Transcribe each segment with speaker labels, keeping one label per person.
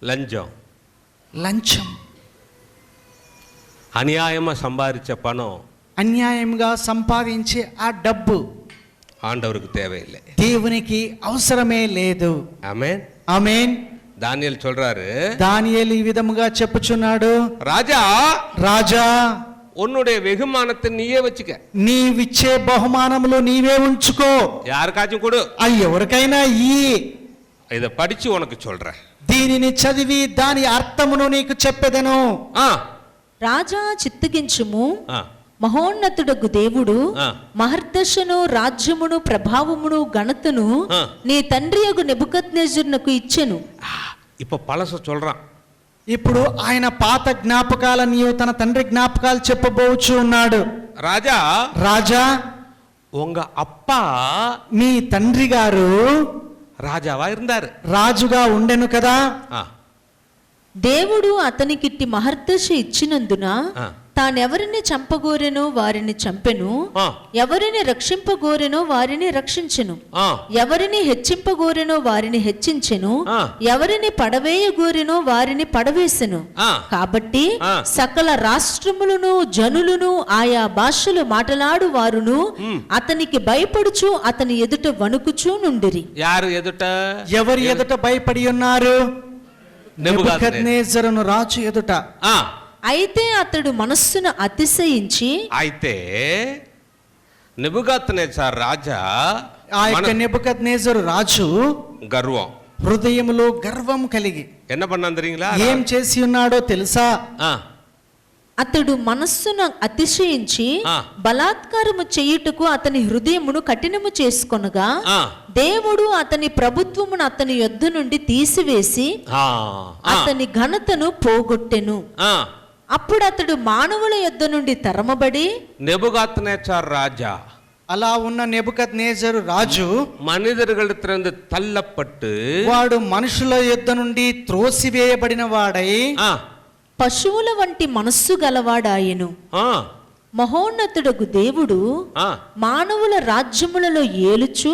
Speaker 1: లంచం
Speaker 2: అన్యాయமாக சம்பாதிச்ச பணம்,
Speaker 1: అన్యాయంగా సంపాదించే ఆ డబ్బు
Speaker 2: ఆండవருக்கு தேவையில்லை,
Speaker 1: దేవునికి అవసరమే లేదు.
Speaker 2: ఆమేన్
Speaker 1: ఆమేన్.
Speaker 2: దానియేలు சொல்றாரு,
Speaker 1: దానియేలు ఈ విధముగా చెప్పుచున్నాడు,
Speaker 2: రాజా
Speaker 1: రాజా
Speaker 2: உன்னுடைய வெகுமானத்தை நீயே வச்சுக்க,
Speaker 1: నీవిచ్చే బహుమానములు నీవే ఉంచుకో,
Speaker 2: யாருக்காச்சும் கொடு,
Speaker 1: ఎవరికైనా ఈ
Speaker 2: இதை படிச்சு உனக்கு சொல்றேன்,
Speaker 1: దీనిని చదివి దాని అర్థమును నీకు చెప్పెదను.
Speaker 3: రాజా చిత్తగించుము, మహోన్నతుడగు దేవుడు మహర్దశను, రాజ్యమును, ప్రభావమును, ఘనతను నీ తండ్రియగు నెబుకద్నెజరునకు ఇచ్చెను.
Speaker 2: இப்ப பழச சொல்றான்.
Speaker 1: ఇప్పుడు ఆయన పాత జ్ఞాపకాలను తన తండ్రి జ్ఞాపకాలు చెప్పబోచు ఉన్నాడు.
Speaker 2: రాజా
Speaker 1: రాజా
Speaker 2: உங்க அப்பா
Speaker 1: మీ తండ్రి గారు
Speaker 2: రాజావా இருந்தாரு,
Speaker 1: రాజుగా ఉండెను కదా.
Speaker 3: దేవుడు అతనికిట్టి మహర్దశ ఇచ్చినందున తానెవరిని చంపగోరెనో వారిని చంపెను, ఎవరిని రక్షింపగోరెనో వారిని రక్షించెను, ఎవరిని హెచ్చింపగోరెనో వారిని హెచ్చించెను, ఎవరిని పడవేయగోరెనో వారిని పడవేసెను. కాబట్టి సకల రాష్ట్రములను, జనులను, ఆయా భాషలు మాట్లాడు వారును అతనికి భయపడుచు అతని ఎదుట వణుకుచూ నుండిరి.
Speaker 1: ఎవరి ఎదుట భయపడి ఉన్నారు? నెబుకద్నెజరు రాజు ఎదుట.
Speaker 3: అయితే అతడు మనస్సును అతిశయించి,
Speaker 2: అయితే నెబుకద్నెజరు రాజా,
Speaker 1: ఆ యొక్క నెబుకద్నెజరు రాజు
Speaker 2: గర్వం,
Speaker 1: హృదయములో గర్వం కలిగి
Speaker 2: என்ன பண்ணான் தெரியுங்களா?
Speaker 1: ఏం చేసి ఉన్నాడో తెలుసా?
Speaker 3: అతడు మనస్సును అతిశయించి బలాత్కారము చేయుటకు అతని హృదయమును కఠినము చేసుకొనగా దేవుడు అతని ప్రభుత్వమును అతని యొద్ద నుండి తీసివేసి అతని ఘనతను పోగొట్టెను. అప్పుడు అతడు మానవుల యొద్ద నుండి తరమబడి,
Speaker 2: నెబుకద్నెజరు రాజా,
Speaker 1: అలా ఉన్న నెబుకద్నెజరు రాజు
Speaker 2: మనిదర్களிடத்திலிருந்து తల్లపట్టు,
Speaker 1: వాడు మనుషుల యొద్ద నుండి త్రోసివేయబడిన వాడై
Speaker 3: పశువుల వంటి మనస్సు గలవాడాయెను. మహోన్నతుడగు దేవుడు మానవుల రాజ్యములలో ఏలుచు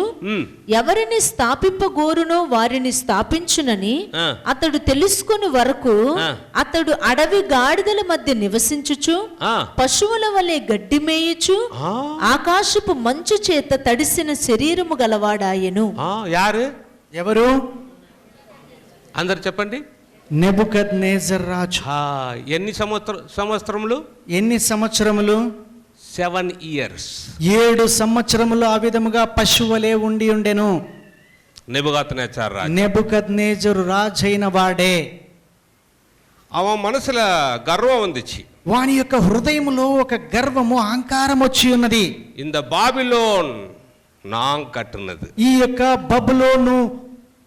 Speaker 3: ఎవరిని స్థాపింపగోరునో వారిని స్థాపించునని అతడు తెలుసుకుని వరకు అతడు అడవి గాడిదల మధ్య నివసించుచు, పశువుల వలె గడ్డి మేయుచు, ఆకాశపు మంచు చేత తడిసిన శరీరము గలవాడాయెను.
Speaker 1: ఎవరు?
Speaker 2: అందరు చెప్పండి.
Speaker 1: నెబుకద్నెజరు రాజు.
Speaker 2: ఎన్ని సంవత్సరములు? 7 years.
Speaker 1: 7 సంవత్సరములు ఆ విధముగా పశువులే ఉండి ఉండెను.
Speaker 2: నెబుకద్నెజరు రాజు,
Speaker 1: నెబుకద్నెజరు రాజైన వాడే.
Speaker 2: அவன் మనసుల గర్వం வந்துச்சு,
Speaker 1: వాని యొక్క హృదయములో ఒక గర్వము, అహంకారం వచ్చి ఉన్నది.
Speaker 2: இந்த బాబిలోన్ நான் కట్టినది,
Speaker 1: ఈ యొక్క బబులోను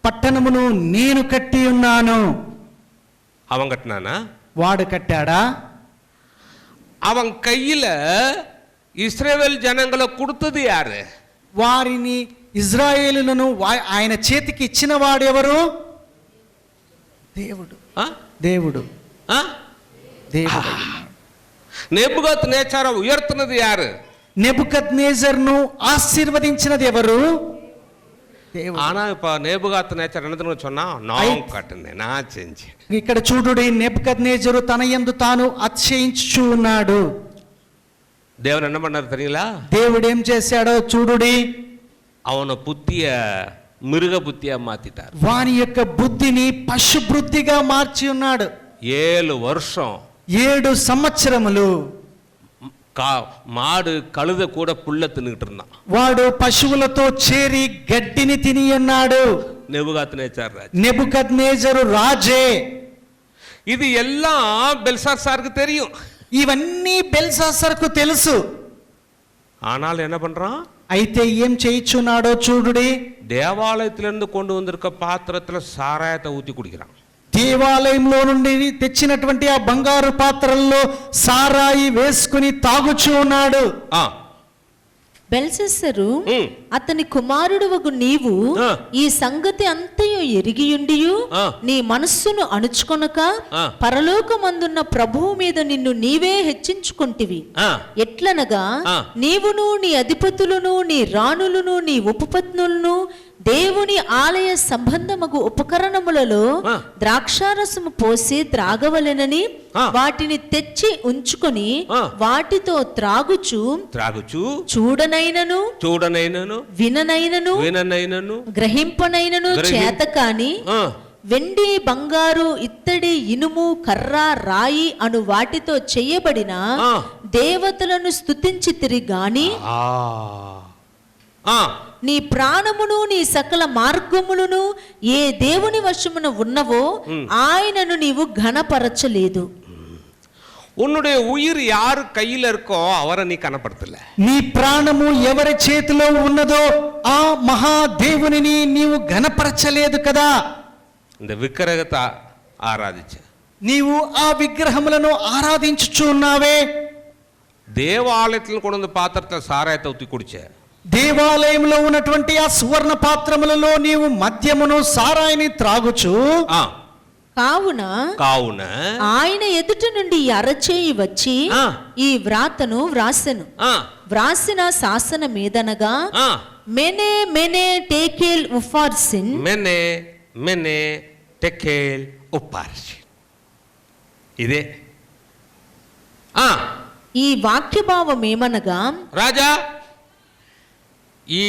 Speaker 1: పట్టణమును నేను కట్టి ఉన్నాను.
Speaker 2: அவன் கட்டினானா?
Speaker 1: వాడు కట్టాడా?
Speaker 2: அவன் கையில ఇశ్రాయేల్ జనంగల கொடுத்தது யாரு?
Speaker 1: వారిని ఇజ్రాయేలులను ఆయన చేతికి ఇచ్చిన వాడు ఎవరు? దేవుడు. దేవుడు. దేవుడు.
Speaker 2: నెబుకద్నెజరు ఉయర్తున్నది యారు?
Speaker 1: నెబుకద్నెజరును ఆశీర్వదించినది ఎవరు?
Speaker 2: ஆனா இப்ப நேபுகாத்நேச்சர் என்னதுன்னு சொன்னா, நான் கட்டினேன், நான் செஞ்சேன்.
Speaker 1: ఇక్కడ చూడుడి, నెబుకద్నెజరు తన యందు తాను అతిశయించుచు ఉన్నాడు.
Speaker 2: దేవుడు என்ன பண்ணாரு தெரியுங்களா?
Speaker 1: దేవుడు ఏం చేశాడో చూడుడి,
Speaker 2: அவன புத்திய మిరుగ బుద్ధిగా మాతిటారు.
Speaker 1: వాని యొక్క బుద్ధిని పశు బుద్ధిగా మార్చి ఉన్నాడు.
Speaker 2: 7 வருஷం,
Speaker 1: 7 సంవత్సరములు
Speaker 2: మాడు కழுத కూడా పుల్ల తినుకుంటూ இருந்தான்.
Speaker 1: వాడు పశువులతో చేరి గడ్డిని తిని ఉన్నాడు. నెబుకద్నెజరు రాజే.
Speaker 2: ఇది ఎல்லாம் బెల్షాత్సాருக்கு தெரியும்.
Speaker 1: ఇవన్నీ బెల్షాత్సార్కు తెలుసు.
Speaker 2: ఆనాలు என்ன பண்றான்?
Speaker 1: అయితే ఏం చేయించున్నాడో చూడుడి,
Speaker 2: దేవాలయத்திலிருந்து கொண்டு வந்திருக்க பாத்திரத்துல சாராயத்தை ஊத்தி குடிக்கிறான்.
Speaker 1: దేవాలయంలో నుండి తెచ్చినటువంటి ఆ బంగారు పాత్రల్లో సారాయి వేసుకుని తాగుచూ ఉన్నాడు.
Speaker 3: బెల్షస్సరు అతని కుమారుడవగు నీవు ఈ సంగతి అంతయు ఎరిగియుండియు నీ మనస్సును అణుచుకొనక పరలోకమందున్న ప్రభువు మీద నిన్ను నీవే హెచ్చించుకొంటివి. ఎట్లనగా నీవును నీ అధిపతులను నీ రాణులను నీ ఉపపత్నులను దేవుని ఆలయ సంబంధమగు ఉపకరణములలో
Speaker 2: ఆ.
Speaker 3: ద్రాక్షారసము పోసి త్రాగవలెనని
Speaker 2: ఆ.
Speaker 3: వాటిని తెచ్చి ఉంచుకొని
Speaker 2: ఆ.
Speaker 3: వాటితో త్రాగుచు చూడనైనను విననైనను గ్రహింపనైనను చేత కాని వెండి బంగారు ఇత్తడి ఇనుము కర్ర రాయి అను వాటితో చేయబడిన
Speaker 2: ఆ.
Speaker 3: దేవతలను స్తుతించితిరి గాని నీ ప్రాణమును నీ సకల మార్గములను ఏ దేవుని వశమున ఉన్నవో ఆయనను నీవు ఘనపరచలేదు.
Speaker 2: உன்னுடைய உயிர் யாரு கையில இருக்கோ அவரை நீ கனப்படுத்தல.
Speaker 1: నీ ప్రాణము ఎవరి చేతిలో ఉన్నదో ఆ మహాదేవునిని నీవు ఘనపరచలేదు కదా.
Speaker 2: இந்த విగ్రహத்தை ఆరాధించ
Speaker 1: నీవు ఆ విగ్రహములను ఆరాధించుచున్నావే.
Speaker 2: దేవాలయத்தில் கொண்டு வந்து பாத்திரத்தை சாராயத்தை ஊத்தி குடிச்ச.
Speaker 1: దేవాలయంలో ఉన్నటువంటి ఆ సువర్ణ పాత్రములలో నీవు మద్యమును సారాయిని త్రాగుచు
Speaker 3: కావున ఆయన ఎదుట నుండి అరచేయి వచ్చి ఈ వ్రాతను వ్రాసిన శాసన మీదనగా మెనే మెనే టేకేల్ ఉఫార్సిన్
Speaker 2: మెనే టెకేల్ ఉపార్సిన్ ఇదే
Speaker 3: ఈ వాక్య భావం ఏమనగా
Speaker 2: రాజా ఈ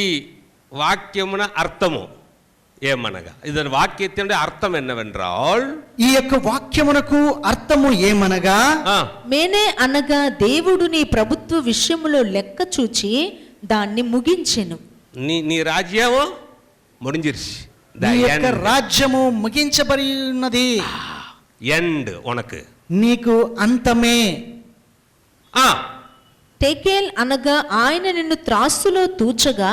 Speaker 2: వాక్యమున అర్థము ఏమనగా ఇదని వాక్యత్యంలో అర్థం ఎన్నవెంట్రాల్
Speaker 1: ఈ యొక్క వాక్యమునకు అర్థము ఏమనగా
Speaker 3: మేనే అనగా దేవుడు నీ ప్రభుత్వ విషయములో లెక్క చూచి దాన్ని ముగించెను.
Speaker 2: నీ రాజ్యము ముడింజిర్చి
Speaker 1: నీ యొక్క రాజ్యము ముగించబడి ఉన్నది.
Speaker 2: ఎండ్ ఉనకు
Speaker 1: నీకు అంతమే.
Speaker 3: టేకేల్ అనగా ఆయన నిన్ను త్రాసులో తూచగా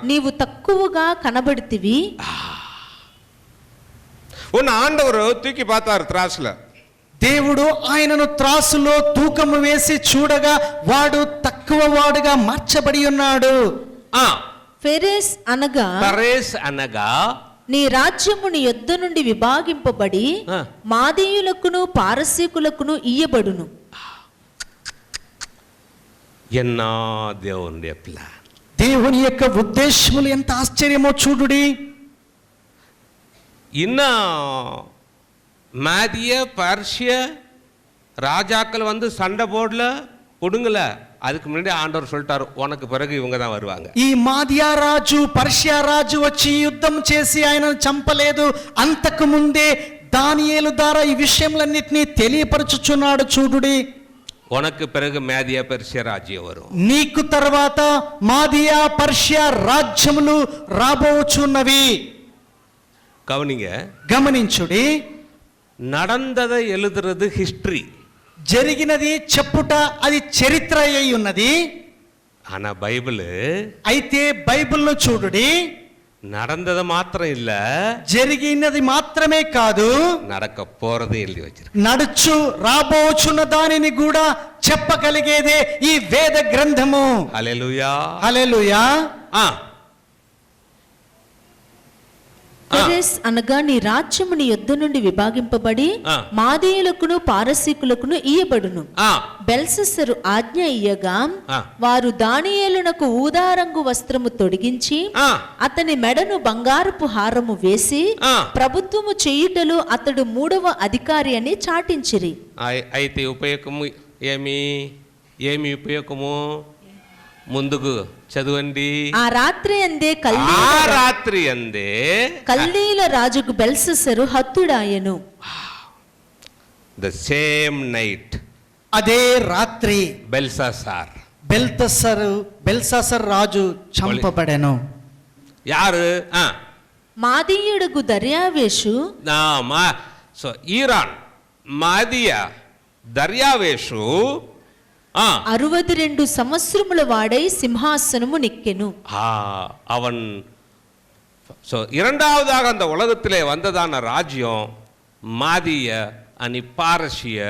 Speaker 3: నీవు తక్కువగా కనబడితివి.
Speaker 2: ఉన్న ఆండవరు తూకి పాతారు త్రాసుల.
Speaker 1: దేవుడు ఆయనను త్రాసులో తూకము వేసి చూడగా వాడు తక్కువ వాడుగా మార్చబడి ఉన్నాడు.
Speaker 3: ఫెరేస్
Speaker 2: అనగా
Speaker 3: నీ రాజ్యము నీ యొద్ద నుండి విభాగింపబడి మాదీయులకును పారసీకులకును ఇయ్యబడును.
Speaker 1: దేవుని యొక్క ఉద్దేశములు ఎంత ఆశ్చర్యమో చూడుడి.
Speaker 2: மாதிய பர்ஷிய ராஜாக்கள் வந்து சண்டை போடல கொடுங்கல, அதுக்கு முன்னாடி ஆண்டவர் சொல்லிட்டாரு உனக்கு பிறகு இவங்க தான் வருவாங்க.
Speaker 1: ఈ మాదియా రాజు పర్షియా రాజు వచ్చి యుద్ధం చేసి ఆయనను చంపలేదు. అంతకు ముందే దానియేలు ద్వారా ఈ విషయములన్నిటినీ తెలియపరచుచున్నాడు. చూడుడి,
Speaker 2: உனக்கு பிறகு மேதியா பர்ஷியா ராஜ்யம் வரும்.
Speaker 1: నీకు తర్వాత మాదియా పర్షియా రాజ్యములు రాబోచున్నవి. గమనించుడి.
Speaker 2: நடந்ததை எழுதுறது హిస్టరీ,
Speaker 1: జరిగినది చెప్పుట అది చరిత్ర అయి ఉన్నది.
Speaker 2: ఆనా బైబిల్
Speaker 1: అయితే బైబిల్ను చూడుడి,
Speaker 2: நடந்தது మాత్రం இல்ல,
Speaker 1: జరిగినది మాత్రమే కాదు,
Speaker 2: நடக்க పోరదే எழுதி வச்சிருக்கு.
Speaker 1: నడుచు రాబోచున్న దానిని కూడా చెప్పగలిగేదే ఈ వేద గ్రంథము.
Speaker 2: హల్లెలూయా,
Speaker 1: హల్లెలూయా.
Speaker 3: అనగా నీ రాజ్యము నీ యొద్ద నుండి విభాగింపబడి మాదీయులకును పారసీకులకును ఇయ్యబడును. బెల్షస్సరు ఆజ్ఞ ఇయ్యగా వారు దానియేలునకు ఊదారంగు వస్త్రము తొడిగించి అతని మెడను బంగారపు హారము వేసి ప్రభుత్వము చేయుటలో అతడు 3వ అధికారి అని చాటించిరి.
Speaker 2: అయితే ఉపయోగము ఏమి ఉపయోగము ముందుకు చదవండి.
Speaker 3: ఆ రాత్రి అందే కల్దీయుల రాజుకు బెల్షస్సరు హతుడాయెను.
Speaker 2: ద సేమ్ నైట్,
Speaker 1: అదే రాత్రి బెల్షస్సరు రాజు చంపబడెను.
Speaker 2: యారు?
Speaker 3: మాదీయుడుగు దర్యావేషు.
Speaker 2: సో ఈరాన్ మాదియా దర్యావేషు
Speaker 3: 62 సంవత్సరముల వాడై సింహాసనము నిక్కెను.
Speaker 2: அவன் இரண்டாவதாக அந்த உலகத்திலே வந்ததான ராஜ்யம் మాదియ అని పారసీయ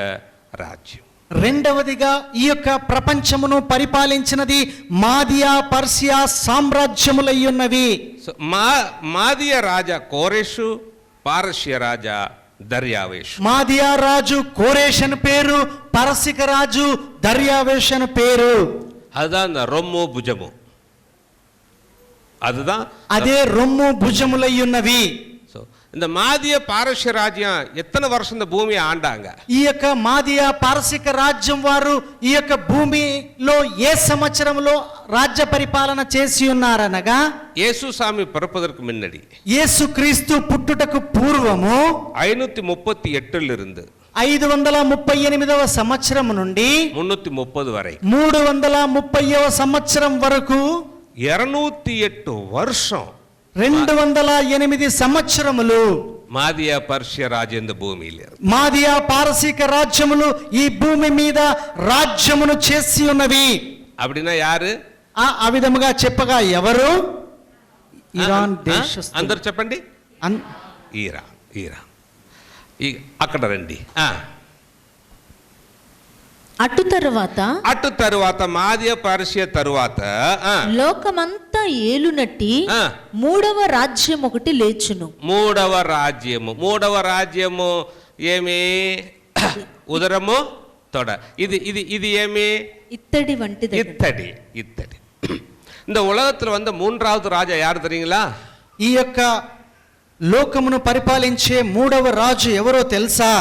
Speaker 2: రాజ్యం.
Speaker 1: రెండవదిగా ఈ యొక్క ప్రపంచమును పరిపాలించినది మాదియా పర్షియా సామ్రాజ్యములై ఉన్నవి.
Speaker 2: మాదియ రాజా కోరెషు, పారసీయ రాజా దర్యావేషు.
Speaker 1: మాదియా రాజు కోరేష్ అని పేరు, పరసిక రాజు దర్యావేష్ అని పేరు.
Speaker 2: అదా రొమ్ము భుజము. அதுதான்.
Speaker 1: అదే రొమ్ము భుజములై ఉన్నవి.
Speaker 2: సో இந்த మాదియ పారస్య రాజ్యం ఎత్తన వర్షం இந்த భూమి ఆండాంగ.
Speaker 1: ఈ యొక్క మాదియా పారసిక రాజ్యం వారు ఈ యొక్క భూమిలో ఏ సంవత్సరంలో రాజ్య పరిపాలన చేసి ఉన్నారనగా
Speaker 2: యేసు సామి பிறப்பதற்கு முன்னாடி
Speaker 1: యేసుక్రీస్తు పుట్టుటకు పూర్వము
Speaker 2: 538 இருந்து
Speaker 1: 538వ సంవత్సరం నుండి
Speaker 2: 330 వரை
Speaker 1: 330వ సంవత్సరం వరకు
Speaker 2: 208 వర్షం
Speaker 1: 208 సంవత్సరములు
Speaker 2: మాదియా పర్షియ రాజేంద్ర భూమిలో
Speaker 1: మాదియా పారసీక రాజ్యములు ఈ భూమి మీద రాజ్యమును చేసి ఉన్నవి.
Speaker 2: அப்படினா யாரு?
Speaker 1: ఆ విధముగా చెప్పగా ఎవరు? ఇరాన్ దేశస్థులు.
Speaker 2: అందరూ చెప్పండి. ఇరాన్. అక్కడ రండి.
Speaker 3: అటు తరువాత
Speaker 2: మాదియ పర్షియ తరువాత
Speaker 3: లోకమంతా ఏలునట్టి మూడవ రాజ్యం ఒకటి లేచును.
Speaker 2: మూడవ రాజ్యము ఏమి? ఉదరము తొడ. ఇది ఏమి?
Speaker 3: ఇత్తడి వంటిది.
Speaker 2: ఇత్తడి. இந்த உலகத்துல வந்த மூன்றாவது ராஜா யாரு தெரியுங்களா?
Speaker 1: ఈ యొక్క లోకమును పరిపాలించే మూడవ రాజు ఎవరో తెలుసా?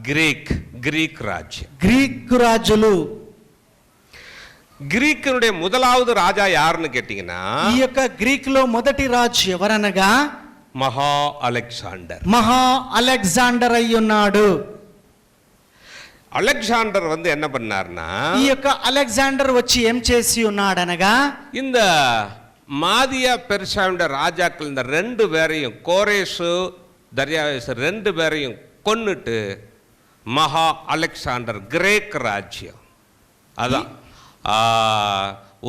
Speaker 2: గ్రీక్ రాజ్యం.
Speaker 1: గ్రీకు రాజులు.
Speaker 2: గ్రీకునుடைய முதலாவது ராஜா யாருன்னு கேட்டீங்கன்னா
Speaker 1: ఈ యొక్క గ్రీక్ లో మొదటి రాజు ఎవరనగా
Speaker 2: మహా
Speaker 1: అలెగ్జాండర్ అయ్యున్నాడు.
Speaker 2: అలెగ్జాండర్ வந்து என்ன பண்ணாருன்னா
Speaker 1: ఈ యొక్క అలెగ్జాండర్ వచ్చి ఏం చేసి ఉన్నాడనగా
Speaker 2: இந்த మాదియా పెర్షియావుடைய రాజాக்கள் இந்த ரெண்டு பேரையும் கோரேஷு தர்யாவேசு ரெண்டு பேரையும் கொன்னுட்டு மகா அலெக்சாண்டர் கிரேக் ராஜ்யம் அதான்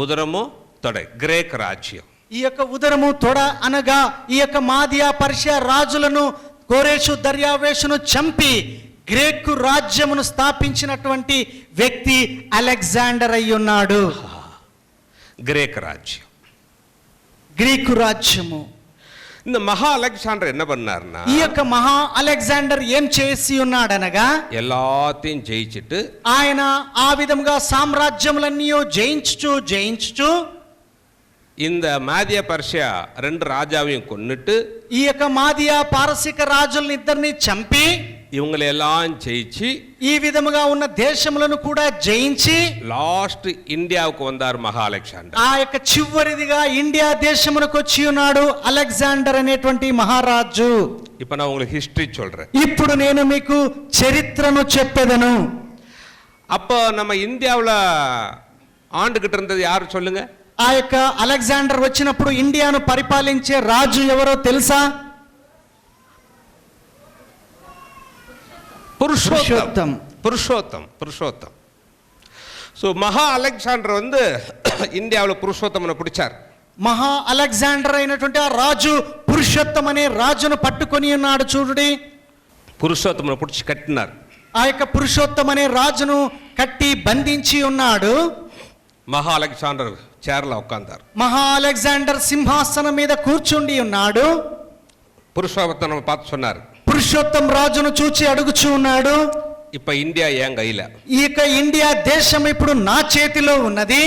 Speaker 2: ఉదరము తొడ గ్రీక్ రాజ్యం.
Speaker 1: ఈ యొక్క ఉదరము తొడ అనగా ఈ యొక్క మాదియా పర్షియా రాజులను కోరేషు దర్యావేషును చంపి గ్రీకు రాజ్యమును స్థాపించినటువంటి వ్యక్తి అలెగ్జాండర్ అయ్యున్నాడు. గ్రీకు రాజ్యము.
Speaker 2: இந்த மகா அலெக்சாண்டர் என்ன பண்ணாருன்னா
Speaker 1: ఈ యొక్క మహా అలెగ్జాండర్ ఏం చేసి ఉన్నాడనగా
Speaker 2: எல்லாத்தையும் ஜெயிச்சிட்டு
Speaker 1: ఆయన ఆ విధంగా సామ్రాజ్యములన్నీ జయించుచు
Speaker 2: இந்த మాదియా పర్షియా రెండు రాజాவையும் கொன்னுட்டு
Speaker 1: ఈ యొక్క మాదియా పారసిక రాజులను ఇద్దరిని చంపి
Speaker 2: ఇవங்களை எல்லாம் ஜெயிச்சு
Speaker 1: ఈ విధముగా ఉన్న దేశములను కూడా జయించి
Speaker 2: లాస్ట్ ఇండియాకు వందారు మహా అలెగ్జాండర్.
Speaker 1: ఆ యొక్క చివరిదిగా ఇండియా దేశమునకు వచ్చి ఉన్నాడు అలెగ్జాండర్ అనేటువంటి మహారాజు.
Speaker 2: ఇప్పుడు నేను உங்களுக்கு హిస్టరీ சொல்றேன்.
Speaker 1: ఇప్పుడు నేను మీకు చరిత్రను చెప్పెదను.
Speaker 2: அப்ப நம்ம இந்தியாவுல ஆண்டுகிட்டு இருந்தது யாரு சொல்லுங்க?
Speaker 1: ఆ యొక్క అలెగ్జాండర్ వచ్చినప్పుడు ఇండియాను పరిపాలించే రాజు ఎవరో తెలుసా?
Speaker 2: புருஷோத்தம். ஸோ மகா அலெக்சாண்டர் வந்து இந்தியாவில் புருஷோத்தமனை பிடிச்சார்.
Speaker 1: మహా అలెగ్జాండర్ అయినటువంటి ఆ రాజు పురుషోత్తం అనే రాజును పట్టుకొని ఉన్నాడు. చూడండి,
Speaker 2: పురుషోత్తమను పిడిచి కట్టినారు.
Speaker 1: ఆ యొక్క పురుషోత్తం అనే రాజును కట్టి బంధించి ఉన్నాడు.
Speaker 2: మహా అలెగ్జాండర్ చైర్లో ఉక్కాందారు.
Speaker 1: మహా అలెగ్జాండర్ సింహాసనం మీద కూర్చుండి ఉన్నాడు.
Speaker 2: పురుషోత్తమ పాత சொன்னார்,
Speaker 1: పురుషోత్తం రాజును చూచి అడుగుచూ ఉన్నాడు,
Speaker 2: ఇప్ప ఇండియా ఏం కైల,
Speaker 1: ఈ యొక్క ఇండియా దేశం ఇప్పుడు నా చేతిలో ఉన్నది,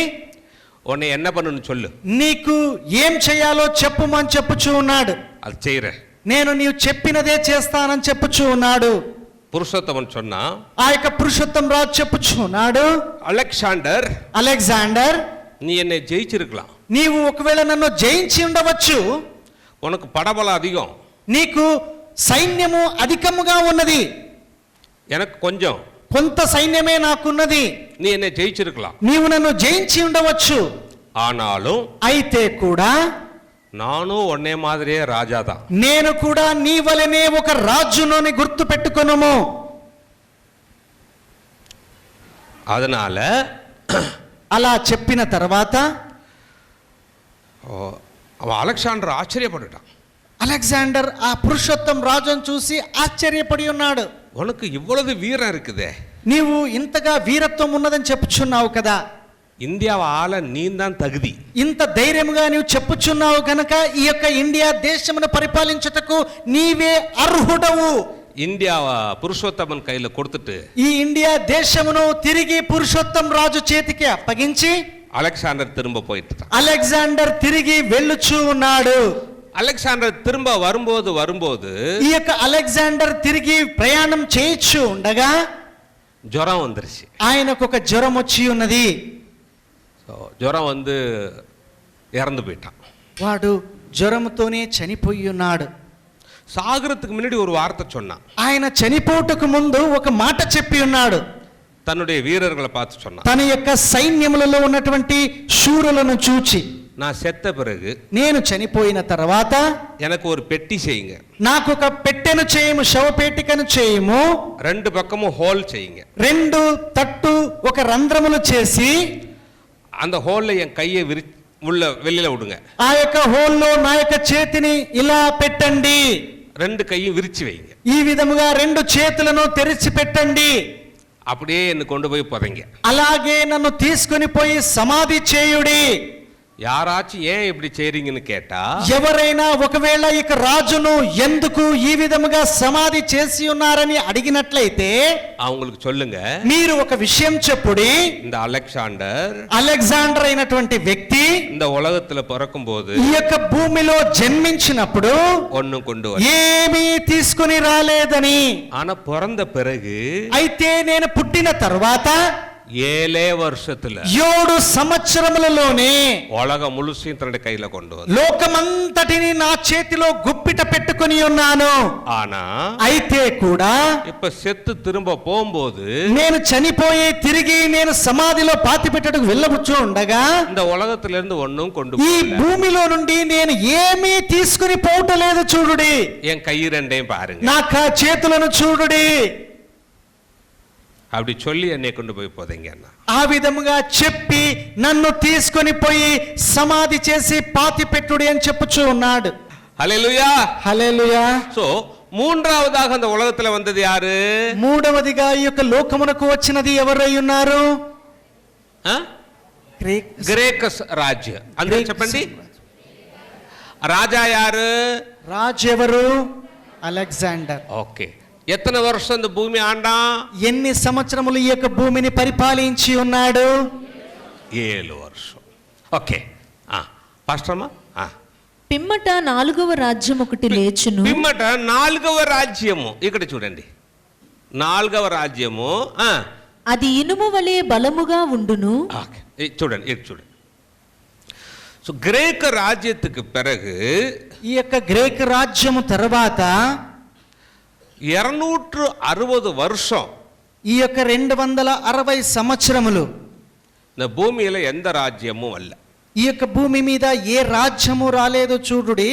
Speaker 2: ఉన్నే ఎన్న పన్ను చొల్లు,
Speaker 1: నీకు ఏం చేయాలో చెప్పుమని చెప్పుచూ ఉన్నాడు.
Speaker 2: అది చేయరే,
Speaker 1: నేను నీవు చెప్పినదే చేస్తానని చెప్పుచూ ఉన్నాడు.
Speaker 2: పురుషోత్తమన్ சொன்னா,
Speaker 1: ఆ యొక్క పురుషోత్తం రాజు చెప్పుచూ ఉన్నాడు, అలెగ్జాండర్
Speaker 2: நீ என்னை ஜெயிச்சிருக்கலாம்,
Speaker 1: నీవు ఒకవేళ నన్ను జయించి ఉండవచ్చు,
Speaker 2: உனக்கு படபல அதிகம்,
Speaker 1: నీకు సైన్యము అధికముగా ఉన్నది,
Speaker 2: எனக்கு கொஞ்சம்,
Speaker 1: కొంత సైన్యమే నాకున్నది,
Speaker 2: நீ என்னை ஜெயிச்சிருக்கலாம்,
Speaker 1: నీవు నన్ను జయించి ఉండవచ్చు,
Speaker 2: ఆనాலும்
Speaker 1: అయితే కూడా
Speaker 2: నాను ఒన్నే మాదిరే రాజాదా,
Speaker 1: నేను కూడా నీ వలనే ఒక రాజునని గుర్తు పెట్టుకొనుము.
Speaker 2: அதனால
Speaker 1: అలా చెప్పిన తర్వాత
Speaker 2: అలెగ్జాండర్ ఆశ్చర్యపడటం,
Speaker 1: అలెగ్జాండర్ ఆ పురుషోత్తం రాజును చూసి ఆశ్చర్యపడి ఉన్నాడు.
Speaker 2: ఉనకు ఇవ్వలది వీరం இருக்குதே,
Speaker 1: నీవు ఇంతగా వీరత్వం ఉన్నదని చెప్పుచున్నావు కదా,
Speaker 2: ఇండియా ఆల నీందాన్ తగిది,
Speaker 1: ఇంత ధైర్యముగా నీవు చెప్పుచున్నావు కనుక ఈ యొక్క ఇండియా దేశమును పరిపాలించుటకు నీవే అర్హుడవు.
Speaker 2: ఇండియా పురుషోత్తమన్ కైలో కొడుతుట్టు
Speaker 1: ఈ ఇండియా దేశమును తిరిగి పురుషోత్తం రాజు చేతికి అప్పగించి
Speaker 2: అలెగ్జాండర్ తిరుம்ப పోయిட்டான்.
Speaker 1: అలెగ్జాండర్ తిరిగి వెళ్ళుచూ ఉన్నాడు.
Speaker 2: అలెగ్జాండర్ తిరుம்ப வரும்போது
Speaker 1: ఈ యొక్క అలెగ్జాండర్ తిరిగి ప్రయాణం చేయొచ్చు ఉండగా
Speaker 2: జ్వరం வந்துருச்சு.
Speaker 1: ఆయనకు ఒక జ్వరం వచ్చి ఉన్నది.
Speaker 2: జ్వరం வந்து இறந்து போயிட்டான்.
Speaker 1: వాడు జ్వరంతోనే చనిపోయి ఉన్నాడు.
Speaker 2: சாகறதுக்கு முன்னாடி ஒரு வார்த்தை சொன்னான்.
Speaker 1: ఆయన చనిపోటకు ముందు ఒక మాట చెప్పి ఉన్నాడు.
Speaker 2: தன்னுடைய வீரர்களை பார்த்து சொன்னான்.
Speaker 1: తన యొక్క సైన్యములలో ఉన్నటువంటి శూరులను చూచి,
Speaker 2: నా செத்த பிறகு
Speaker 1: నేను చనిపోయిన తర్వాత
Speaker 2: எனக்கு ஒரு பெட்டி செய்யுங்க,
Speaker 1: నాకు ఒక పెట్టెను చేయము, శవపేటికను చేయము,
Speaker 2: రెండు పక్కము హోల్ చేయంగ,
Speaker 1: రెండు తట్టు ఒక రంధ్రములు చేసి
Speaker 2: அந்த ஹோல்ல என் கையை உள்ள வெளியில விடுங்க,
Speaker 1: ఆ యొక్క హోల్లో నా యొక్క చేతిని ఇలా పెట్టండి,
Speaker 2: రెండు கையும் விரிச்சு வைங்க,
Speaker 1: ఈ విధముగా రెండు చేతులను తెరిచి పెట్టండి,
Speaker 2: அப்படியே என்ன கொண்டு போய் புதைங்க,
Speaker 1: అలాగే నన్ను తీసుకొని పోయి సమాధి చేయుడి.
Speaker 2: யாராச்சும் ஏன் இப்படி செய்றீங்கன்னு கேட்டா,
Speaker 1: ఎవరైనా ఒకవేళ ఇక రాజును ఎందుకు ఈ విధముగా సమాధి చేసి ఉన్నారని అడిగినట్లయితే
Speaker 2: அவங்களுக்கு சொல்லுங்க,
Speaker 1: మీరు ఒక విషయం చెప్పుడి,
Speaker 2: இந்த
Speaker 1: అలెగ్జాండర్ అయినటువంటి వ్యక్తి
Speaker 2: இந்த உலகத்துல பிறக்கும் போது
Speaker 1: ఈ యొక్క భూమిలో జన్మించినప్పుడు
Speaker 2: ஒண்ணும் கொண்டு
Speaker 1: ఏమీ తీసుకుని రాలేదని,
Speaker 2: ஆனா பிறந்த பிறகு
Speaker 1: అయితే నేను పుట్టిన తర్వాత
Speaker 2: 7 வருஷத்துல
Speaker 1: 7 సంవత్సరములలోనే
Speaker 2: உலகம் முழுசையும் தன்னுடைய கையில கொண்டு வந்து
Speaker 1: లోకమంతటిని నా చేతిలో గుప్పిట పెట్టుకొని ఉన్నాను.
Speaker 2: ஆனா
Speaker 1: అయితే కూడా
Speaker 2: இப்ப செத்து திரும்ப போகும்போது
Speaker 1: నేను చనిపోయి తిరిగి నేను సమాధిలో పాతి పెట్టడానికి వెళ్ళవచ్చు ఉండగా
Speaker 2: இந்த உலகத்துல இருந்து ஒண்ணும் கொண்டு
Speaker 1: ఈ భూమిలో నుండి నేను ఏమీ తీసుకుని పోవటలేదు. చూడుడి,
Speaker 2: என் கை ரெண்டையும் பாருங்க,
Speaker 1: నా చేతులను చూడుడి,
Speaker 2: அப்படி சொல்லி என்னை கொண்டு போய் போதீங்க.
Speaker 1: ఆ విధముగా చెప్పి నన్ను తీసుకొని పోయి సమాధి చేసి పాతి పెట్టుడి అని చెప్పుచూ ఉన్నాడు.
Speaker 2: హల్లెలూయా,
Speaker 1: హల్లెలూయా.
Speaker 2: సో మూడవதாக அந்த உலகத்துல வந்தது யாரு?
Speaker 1: మూడవదిగా ఈ యొక్క లోకమునకు వచ్చినది ఎవరై ఉన్నారు?
Speaker 2: గ్రేకస్ రాజ్య. అందరూ చెప్పండి, రాజా యారు?
Speaker 1: రాజు ఎవరు? అలెగ్జాండర్.
Speaker 2: ఓకే. ఎత్తన వర్షం இந்த భూమి ఆండా?
Speaker 1: ఎన్ని సంవత్సరములు ఈ యొక్క భూమిని పరిపాలించి ఉన్నాడు?
Speaker 2: 7 వర్షం. ఓకే. పాస్టర్మా,
Speaker 3: పిమ్మట 4వ రాజ్యం ఒకటి లేచును.
Speaker 2: పిమ్మట 4వ రాజ్యము. ఇక్కడ చూడండి, 4వ రాజ్యము
Speaker 3: అది ఇనుము వలె బలముగా ఉండును.
Speaker 2: చూడండి, ఇది చూడండి. సో గ్రేక రాజ్యத்துக்கு பிறகு
Speaker 1: ఈ యొక్క గ్రీక్ రాజ్యము తర్వాత
Speaker 2: 260 வருஷம்,
Speaker 1: ఈ యొక్క 260 సంవత్సరములు
Speaker 2: இந்த பூமியில எந்த ராஜ்யமும் அல்ல.
Speaker 1: ఈ యొక్క భూమి మీద ఏ రాజ్యము రాలేదు. చూడుడి,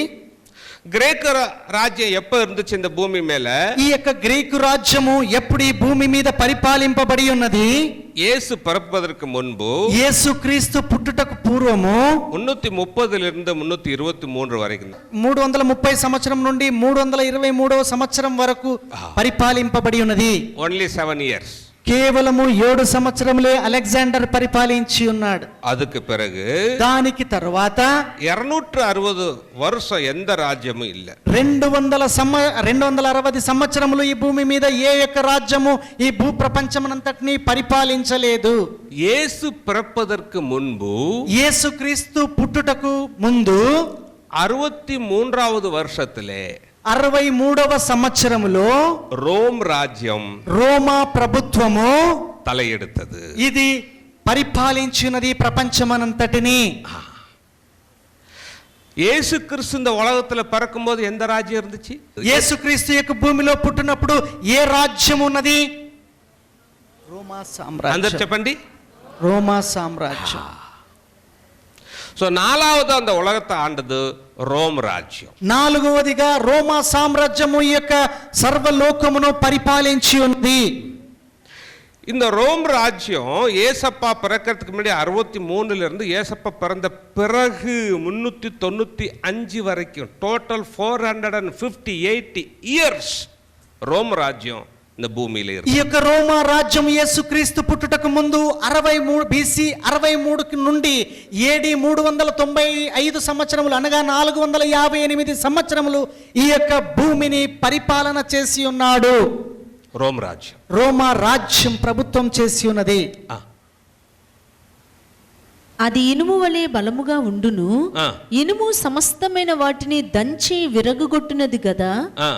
Speaker 2: గ్రేక రాజ్యం எப்ப இருந்துச்சு இந்த பூமி மேல?
Speaker 1: ఈ యొక్క గ్రీకు రాజ్యము ఎప్పుడు ఈ భూమి మీద పరిపాలింపబడి ఉన్నది?
Speaker 2: యేసు பிறப்பதற்கு முன்பு,
Speaker 1: యేసుక్రీస్తు పుట్టుటకు పూర్వము
Speaker 2: 330 இருந்து 323 వరకు,
Speaker 1: 330 సంవత్సరం నుండి 323వ సంవత్సరం వరకు పరిపాలింపబడి ఉన్నది.
Speaker 2: Only 7 years.
Speaker 1: కేవలము 7 సంవత్సరములే అలెగ్జాండర్ పరిపాలించి ఉన్నాడు.
Speaker 2: அதுக்கு பிறகு
Speaker 1: దానికి తరువాత
Speaker 2: 260 வருஷம் எந்த రాజ్యము இல்ல.
Speaker 1: 260 సంవత్సరములు ఈ భూమి మీద ఏ యొక్క రాజ్యము ఈ భూ ప్రపంచమనంతటిని పరిపాలించలేదు.
Speaker 2: యేసు பிறப்பதற்கு முன்பு,
Speaker 1: యేసుక్రీస్తు పుట్టుటకు ముందు
Speaker 2: 63வது வருஷத்திலே
Speaker 1: 63వ సంవత్సరములో
Speaker 2: రోమ్ రాజ్యం,
Speaker 1: రోమా ప్రభుత్వము
Speaker 2: தலையெடுத்தது.
Speaker 1: ఇది పరిపాలించినది ప్రపంచమనంతటిని.
Speaker 2: యేసు క్రీస్తు இந்த உலகத்துல பிறக்கும்போது எந்த రాజ్యం இருந்துச்சு?
Speaker 1: యేసుక్రీస్తు యొక్క భూమిలో పుట్టినప్పుడు ఏ రాజ్యం ఉన్నది? రోమా సామ్రాజ్యం.
Speaker 2: అందరూ చెప్పండి,
Speaker 1: రోమా సామ్రాజ్యం.
Speaker 2: సో 4வது அந்த உலகத்தை ஆண்டது రోమ్ రాజ్యం.
Speaker 1: 4వదిగా రోమా సామ్రాజ్యము ఈ యొక్క సర్వలోకమును పరిపాలించి ఉంది.
Speaker 2: இந்த ரோம் ராஜ்யம் ஏசப்பா பிறக்கிறதுக்கு முன்னாடி 63 இருந்து ஏசப்பா பிறந்த பிறகு 395 வரைக்கும் டோட்டல் 458 இயர்ஸ் ரோம் ராஜ்யம் இந்த பூமியில இருக்கு.
Speaker 1: ఈ యొక్క రోమా రాజ్యం యేసుక్రీస్తు పుట్టుటకు ముందు 63 బీసీ 63 నుండి AD 395 సంవత్సరములు అనగా 458 సంవత్సరములు ఈ యొక్క భూమిని పరిపాలన చేసి ఉన్నాడు.
Speaker 2: రోమ్ రాజ్యం,
Speaker 1: రోమా రాజ్యం ప్రభుత్వం చేసి ఉన్నది.
Speaker 3: అది ఇనుము వలె బలముగా ఉండును
Speaker 2: ఆ.
Speaker 3: ఇనుము సమస్తమైన వాటిని దంచి విరగగొట్టునది గదా
Speaker 2: ఆ,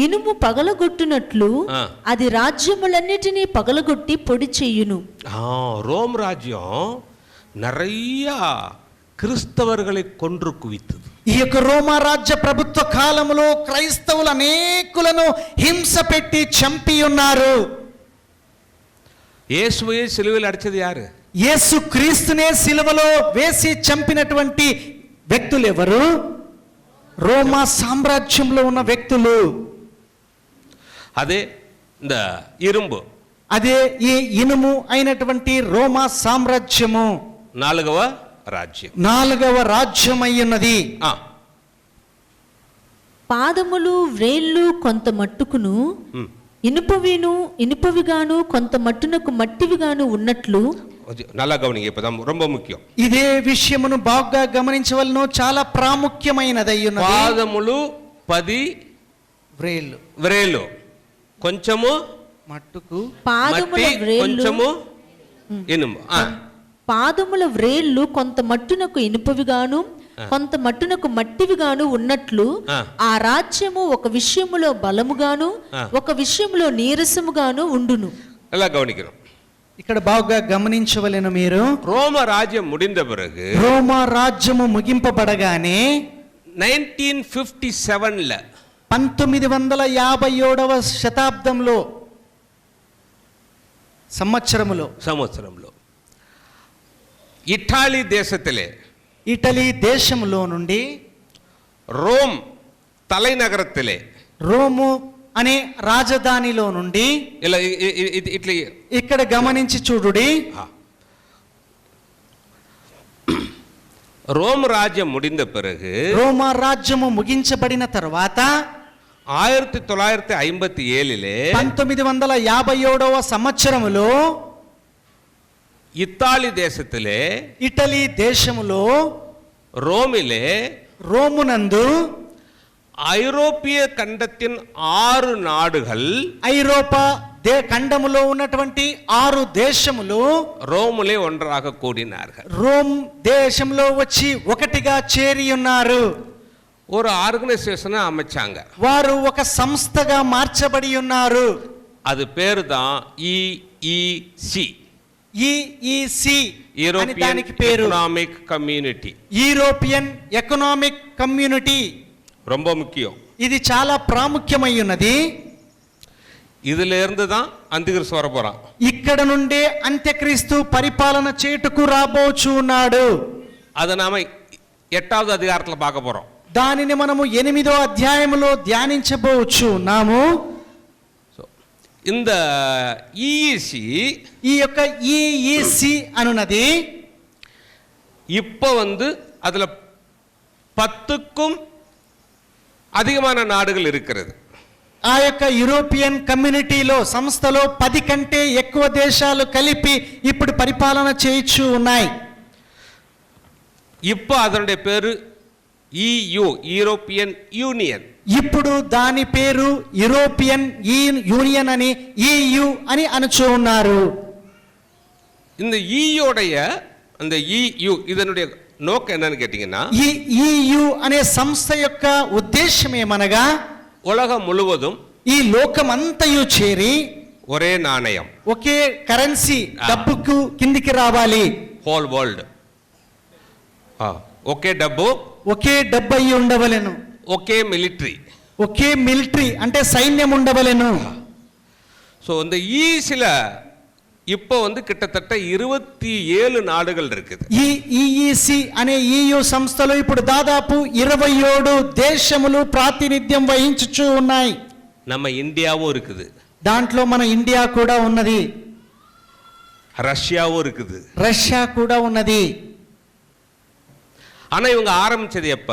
Speaker 3: ఇనుము పగలగొట్టునట్లు
Speaker 2: ఆ.
Speaker 3: అది రాజ్యములన్నిటినీ పగలగొట్టి పొడి చెయ్యును.
Speaker 2: ரோம் ராஜ்யம் நிறைய கிறிஸ்தவர்களை கொன்று குவித்தது.
Speaker 1: ఈ యొక్క రోమా రాజ్య ప్రభుత్వ కాలములో క్రైస్తవులు అనేకులను హింస పెట్టి చంపి ఉన్నారు.
Speaker 2: இயேசுவையே சிலுவையில் அடிச்சது யாரு?
Speaker 1: యేసు క్రీస్తునే సిలువలో వేసి చంపినటువంటి వ్యక్తులు ఎవరు? రోమా సామ్రాజ్యంలో ఉన్న వ్యక్తులు.
Speaker 2: அதே இந்த இரும்பு,
Speaker 1: అదే ఈ ఇనుము అయినటువంటి రోమా సామ్రాజ్యము
Speaker 2: 4వ రాజ్యం.
Speaker 1: 4వ రాజ్యం అయ్యున్నది.
Speaker 2: ఆ,
Speaker 3: పాదములు వ్రేళ్ళు కొంత మట్టుకును
Speaker 2: ఉమ్.
Speaker 3: ఇనుపవిగాను కొంత మట్టునకు మట్టివిగాను ఉన్నట్లు.
Speaker 2: நல்லா கவனிங்க, இப்பதான் ரொம்ப முக்கியம்.
Speaker 1: ఇదే విషయమును బాగా గమనించవలను, చాలా ప్రాముఖ్యమైనది అయ్యున్నది.
Speaker 2: పాదములు 10
Speaker 1: వ్రేళ్ళు
Speaker 2: వ్రేలు, కొంచెము
Speaker 1: మట్టుకు
Speaker 3: పాదముల
Speaker 2: మట్టి,
Speaker 3: వ్రేళ్ళు
Speaker 2: కొంచెము ఇనుము.
Speaker 3: పాదముల వ్రేళ్ళు కొంత మట్టునకు ఇనుపవిగాను కొంత మట్టునకు మట్టివిగాను ఉన్నట్లు ఆ రాజ్యము ఒక విషయములో బలముగాను ఒక విషయములో నీరసముగాను ఉండును.
Speaker 2: நல்லா கவனிக்கணும்.
Speaker 1: ఇక్కడ బాగా గమనించవలెను మీరు.
Speaker 2: ரோம ராஜ்யம் முடிந்த பிறகு
Speaker 1: రోమా రాజ్యము ముగింపబడగానే
Speaker 2: 1957ல
Speaker 1: 1957వ శతాబ్దంలో సంవత్సరంలో
Speaker 2: ఇటాలీ దేశத்திலே
Speaker 1: ఇటలీ దేశంలో నుండి
Speaker 2: ரோம் தலைநகரத்திலே
Speaker 1: రోము అనే రాజధానిలో నుండి
Speaker 2: இல்ல ఇట్లా
Speaker 1: ఇక్కడ గమనించి చూడుడి.
Speaker 2: ரோம் ராஜ்யம் முடிந்த பிறகு
Speaker 1: రోమా రాజ్యము ముగించబడిన తర్వాత
Speaker 2: 1957லே
Speaker 1: 1957వ సంవత్సరములో
Speaker 2: ఇతాలీ దేశத்திலே
Speaker 1: ఇటలీ దేశములో
Speaker 2: ரோமிலே
Speaker 1: రోమునందు
Speaker 2: ஐரோப்பிய கண்டத்தின் 6 நாடுகள்
Speaker 1: ఐరోపా ఖండములో ఉన్నటువంటి 6 దేశములు
Speaker 2: ரோமிலே ஒன்றாக கூடினார்கள்.
Speaker 1: రోమ్ దేశంలో వచ్చి ఒకటిగా చేరి ఉన్నారు.
Speaker 2: ஒரு ஆர்கனைசேஷனை அமைச்சாங்க.
Speaker 1: వారు ఒక సంస్థగా మార్చబడి ఉన్నారు.
Speaker 2: அது பேரு தான் ఈఈసి,
Speaker 1: ఈఈసి అని
Speaker 2: యూరోపియన్
Speaker 1: దానికి పేరు.
Speaker 2: Economic community.
Speaker 1: European economic community.
Speaker 2: ரொம்ப முக்கியம்.
Speaker 1: ఇది చాలా ప్రాముఖ్యమై ఉన్నది.
Speaker 2: இதுல இருந்து தான் அந்திகிறிஸ்து வர போறான்.
Speaker 1: ఇక్కడ నుండే అంత్యక్రీస్తు పరిపాలన చేటుకు రాబోచు ఉన్నాడు.
Speaker 2: அதை நாம 8வது அதிகாரத்துல பார்க்க போறோம்.
Speaker 1: దానిని మనము 8వ అధ్యాయములో ధ్యానించబోచు ఉన్నాము.
Speaker 2: இந்த ఈఈసి
Speaker 1: ఈ యొక్క ఈఈసి అనున్నది
Speaker 2: இப்போ அதுல 10க்கும் அதிகமான நாடுகள் இருக்கிறது.
Speaker 1: ఆ యొక్క యూరోపియన్ కమ్యూనిటీలో సంస్థలో 10 కంటే ఎక్కువ దేశాలు కలిపి ఇప్పుడు పరిపాలన చేయించు ఉన్నాయి.
Speaker 2: இப்போ அதனுடைய பேரு EU, యూరోపియన్ యూనియన్.
Speaker 1: ఇప్పుడు దాని పేరు యూరోపియన్ యూనియన్ అని, EU అని అనుచూ ఉన్నారు.
Speaker 2: இந்த ஈயோடைய அந்த EU இதனுடைய நோக்கம் என்னன்னு கேட்டீங்கன்னா,
Speaker 1: ఈ EU అనే సంస్థ యొక్క ఉద్దేశం ఏమనగా
Speaker 2: உலகம் முழுவதும்
Speaker 1: ఈ లోకమంతయు చేరి
Speaker 2: ஒரே நாணயம்,
Speaker 1: ఒకే కరెన్సీ డబ్బుకు కిందికి రావాలి.
Speaker 2: హోల్ వరల్డ్ ఒకే డబ్బు,
Speaker 1: ఒకే డబ్బు అయి ఉండవలెను.
Speaker 2: ఒకే మిలిటరీ,
Speaker 1: ఒకే మిలిటరీ అంటే సైన్యం ఉండవలెను.
Speaker 2: సో இந்த ஈசில இப்போ கிட்டத்தட்ட 27 நாடுகள் இருக்குது.
Speaker 1: ఈ ఈఈసి అనే EU సంస్థలో ఇప్పుడు దాదాపు 27 దేశములు ప్రాతినిధ్యం వహించుచూ ఉన్నాయి.
Speaker 2: நம்ம இந்தியாவும் இருக்குது,
Speaker 1: దాంట్లో మన ఇండియా కూడా ఉన్నది,
Speaker 2: ரஷ்யாவும் இருக்குது.
Speaker 1: రష్యా కూడా ఉన్నది.
Speaker 2: ஆனா இவங்க ஆரம்பிச்சது எப்ப?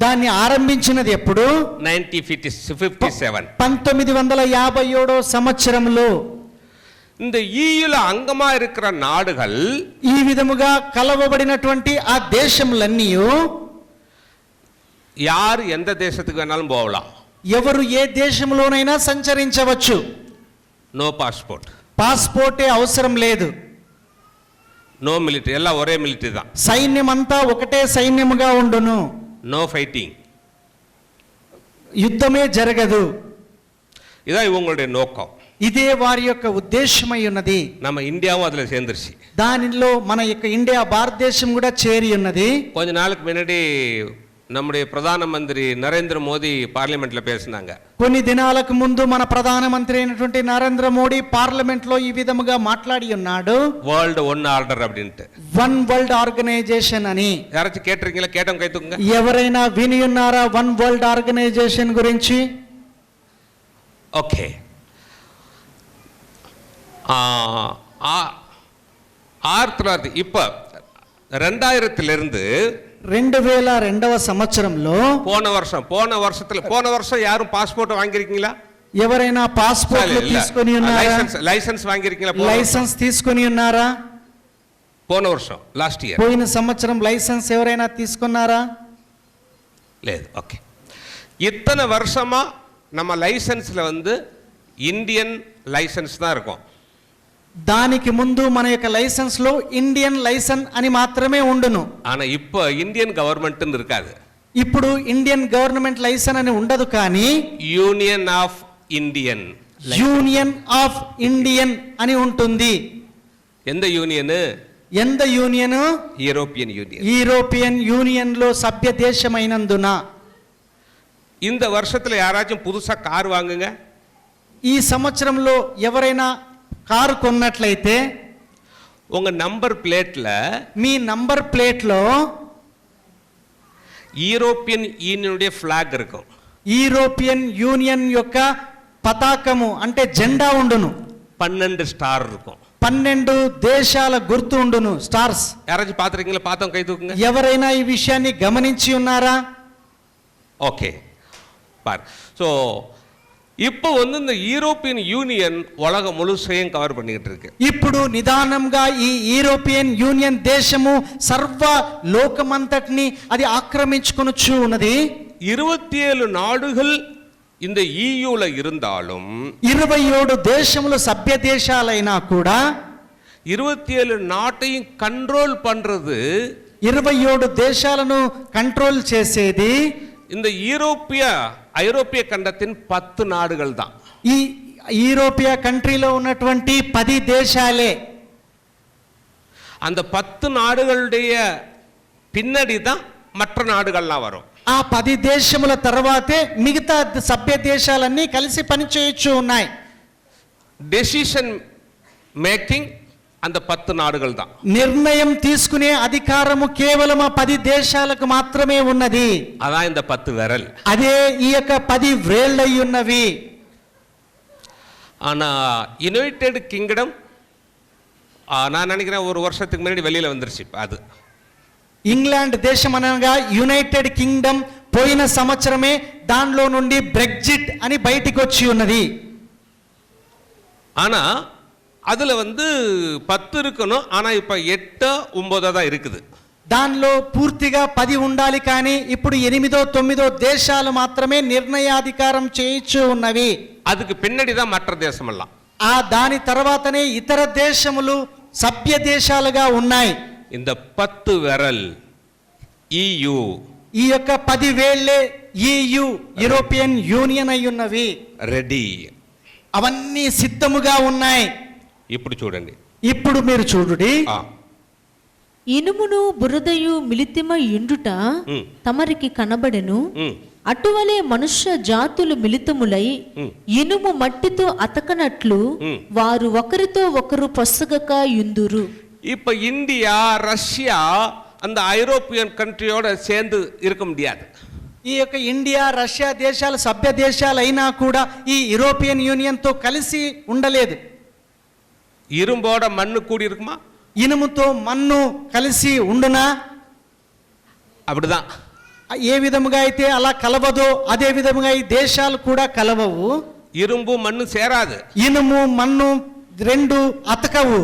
Speaker 1: దాన్ని ఆరంభించినది ఎప్పుడు?
Speaker 2: 1957.
Speaker 1: 1957 సంవత్సరంలో.
Speaker 2: இந்த ஈயுல அங்கமா இருக்கிற நாடுகள்
Speaker 1: ఈ విధముగా కలవబడినటువంటి ఆ దేశములన్నీ
Speaker 2: யார் எந்த தேசத்துக்கு வேணாலும் போகலாம்.
Speaker 1: ఎవరు ఏ దేశంలోనైనా సంచరించవచ్చు.
Speaker 2: నో పాస్పోర్ట్,
Speaker 1: పాస్పోర్టే అవసరం లేదు.
Speaker 2: నో మిలిటరీ, எல்லாம் ஒரே మిలిటరీ தான்.
Speaker 1: సైన్యమంతా ఒకటే సైన్యముగా ఉండును.
Speaker 2: నో ఫైటింగ్,
Speaker 1: యుద్ధమే జరగదు.
Speaker 2: இதான் இவங்களுடைய நோக்கம்.
Speaker 1: ఇదే వారి యొక్క ఉద్దేశమై ఉన్నది.
Speaker 2: நம்ம இந்தியாவும் அதுல சேர்ந்துருச்சு.
Speaker 1: దానిలో మన యొక్క ఇండియా భారతదేశం కూడా చేరి ఉన్నది.
Speaker 2: கொஞ்ச நாளுக்கு முன்னாடி நம்முடைய பிரதான மந்திரி நரேந்திர மோடி பார்லிமெண்ட்ல பேசினாங்க.
Speaker 1: కొన్ని దినాలకు ముందు మన ప్రధానమంత్రి అయినటువంటి నరేంద్ర మోడీ పార్లమెంట్ లో ఈ విధముగా మాట్లాడి ఉన్నాడు.
Speaker 2: వరల్డ్ వన్ ఆర్డర్ அப்படின்ட்டு,
Speaker 1: వన్ వరల్డ్ ఆర్గనైజేషన్ అని.
Speaker 2: யாராச்சும் கேட்டிருக்கீங்களா? கேட்டவங்க கை தூக்குங்க.
Speaker 1: ఎవరైనా విని ఉన్నారా వన్ వరల్డ్ ఆర్గనైజేషన్ గురించి?
Speaker 2: ఓకే. இப்ப 2000
Speaker 1: 2002వ సంవత్సరంలో
Speaker 2: போன வருஷம் யாரும் பாஸ்போர்ட் வாங்கிருக்கீங்களா?
Speaker 1: ఎవరైనా పాస్పోర్ట్ తీసుకొని ఉన్నారా?
Speaker 2: లైసెన్స్ వాంగిరికీங்களா?
Speaker 1: లైసెన్స్ తీసుకొని ఉన్నారా?
Speaker 2: పోన వర్షం, లాస్ట్ ఇయర్,
Speaker 1: పోయిన సంవత్సరం లైసెన్స్ ఎవరైనా తీసుకున్నారా?
Speaker 2: లేదు. ఓకే. ఇத்தனை வருஷமா நம்ம லைசென்ஸ்ல வந்து இந்தியன் லைசென்ஸ் தான் இருக்கும்.
Speaker 1: దానికి ముందు మన యొక్క లైసెన్స్ లో ఇండియన్ లైసెన్స్ అని మాత్రమే ఉండును.
Speaker 2: ఆనా ఇప్పుడు ఇండియన్ గవర్నమెంట్ இருக்காது.
Speaker 1: ఇప్పుడు ఇండియన్ గవర్నమెంట్ లైసెన్స్ అని ఉండదు, కానీ
Speaker 2: యూనియన్ ఆఫ్ ఇండియన్
Speaker 1: అని ఉంటుంది.
Speaker 2: ఎంత యూనియన్?
Speaker 1: యూరోపియన్ యూనియన్ లో సభ్య దేశమైనందున.
Speaker 2: இந்த வருஷத்துல யாராச்சும் புதுசா கார் வாங்குங்க.
Speaker 1: ఈ సంవత్సరంలో ఎవరైనా కారు కొన్నట్లయితే
Speaker 2: உங்க நம்பர் பிளேட்ல,
Speaker 1: మీ నంబర్ ప్లేట్ లో
Speaker 2: యూరోపియన్ యూనియన్ ఫ్లాగ్ இருக்கும்.
Speaker 1: యూరోపియన్ యూనియన్ యొక్క పతాకము అంటే జెండా ఉండును.
Speaker 2: 12 స్టార్ இருக்கும்.
Speaker 1: 12 దేశాల గుర్తు ఉండును, స్టార్స్.
Speaker 2: யாராச்சும் பாத்துறீங்களா? பார்த்தவங்க கை தூக்குங்க.
Speaker 1: ఎవరైనా ఈ విషయాన్ని గమనించి ఉన్నారా?
Speaker 2: ఓకే. பார். ஸோ இப்போ வந்து இந்த యూరోపియన్ యూనియన్ உலகம் முழுசையும் கவர் பண்ணிக்கிட்டு இருக்கு.
Speaker 1: ఇప్పుడు నిదానంగా ఈ యూరోపియన్ యూనియన్ దేశము సర్వ లోకమంతటిని అది ఆక్రమించుకొనుచు ఉన్నది.
Speaker 2: 27 నాడుகள் இந்த ஈயூல இருந்தாலும்,
Speaker 1: 27 దేశములు సభ్య దేశాలైనా కూడా
Speaker 2: 27 நாட்டையும் కంట్రోల్ பண்றது,
Speaker 1: 27 దేశాలను కంట్రోల్ చేసేది
Speaker 2: இந்த ஐரோப்பிய கண்டத்தின் 10 நாடுகள் தான்.
Speaker 1: ఈ యూరోపియా కంట్రీలో ఉన్నటువంటి 10 దేశాలే.
Speaker 2: அந்த 10 நாடுகளுடைய பின்னாடி தான் மற்ற நாடுகள்லாம் வரும்.
Speaker 1: ఆ 10 దేశముల తర్వాతే మిగతా సభ్య దేశాలన్నీ కలిసి పని చేయొచ్చు ఉన్నాయి.
Speaker 2: డెసిషన్ మేకింగ్ அந்த 10 నాడుகள் தான்.
Speaker 1: నిర్ణయం తీసుకునే అధికారము కేవలం ఆ 10 దేశాలకు మాత్రమే ఉన్నది.
Speaker 2: అதான் இந்த 10 விரல்.
Speaker 1: అదే ఈ యొక్క 10 వేళ్ళై ఉన్నవి.
Speaker 2: ஆனா யுனைடெட் கிங்டம் நான் நினைக்கிறேன் ஒரு வருஷத்துக்கு முன்னாடி வெளியில வந்துருச்சு. அது
Speaker 1: ఇంగ్లాండ్ దేశం అనగా యునైటెడ్ కింగ్డమ్ పోయిన సంవత్సరమే దానిలో నుండి బ్రెగ్జిట్ అని బయటికి వచ్చి ఉన్నది.
Speaker 2: ஆனா அதுல வந்து 10 இருக்கணும். ஆனா இப்ப 8 9 தான் இருக்குது.
Speaker 1: దానిలో పూర్తిగా 10 ఉండాలి, కానీ ఇప్పుడు 8 9 దేశాలు మాత్రమే నిర్ణయాధికారం చేయొచ్చు ఉన్నవి.
Speaker 2: அதுக்கு பின்னாடி தான் மற்ற தேசம் எல்லாம்.
Speaker 1: ఆ దాని తర్వాతనే ఇతర దేశములు సభ్య దేశాలుగా ఉన్నాయి.
Speaker 2: இந்த 10 விரல் EU,
Speaker 1: ఈ యొక్క 10 వేళ్లే EU యూరోపియన్ యూనియన్ అయి ఉన్నవి.
Speaker 2: రెడీ,
Speaker 1: అవన్నీ సిద్ధముగా ఉన్నాయి.
Speaker 2: ఇప్పుడు చూడండి.
Speaker 1: ఇప్పుడు మీరు చూడుడి.
Speaker 3: ఇనుమును బురదయు మిళితమై యుండుట తమరికి కనబడెను. అటువలే మనుష్య జాతులు మిళితములై ఇనుము మట్టితో అతకనట్లు వారు ఒకరితో ఒకరు పొసగక యుందురు.
Speaker 2: இப்ப இந்தியா, ரஷ்யா அந்த ஐரோப்பியன் கண்ட்ரியோட சேர்ந்து இருக்க முடியாது.
Speaker 1: ఈ యొక్క ఇండియా, రష్యా దేశాలు సభ్య దేశాలు అయినా కూడా ఈ యూరోపియన్ యూనియన్ తో కలిసి ఉండలేదు.
Speaker 2: இரும்போட மண்ணு கூடி இருக்குமா?
Speaker 1: ఇనుముతో మన్ను కలిసి ఉండునా?
Speaker 2: அப்படிதான்.
Speaker 1: ఏ విధముగా అయితే అలా కలవదో అదే విధముగా ఈ దేశాలు కూడా కలవవు.
Speaker 2: இரும்பு மண்ணு சேராது.
Speaker 1: ఇనుము మన్ను రెండు అతకవు.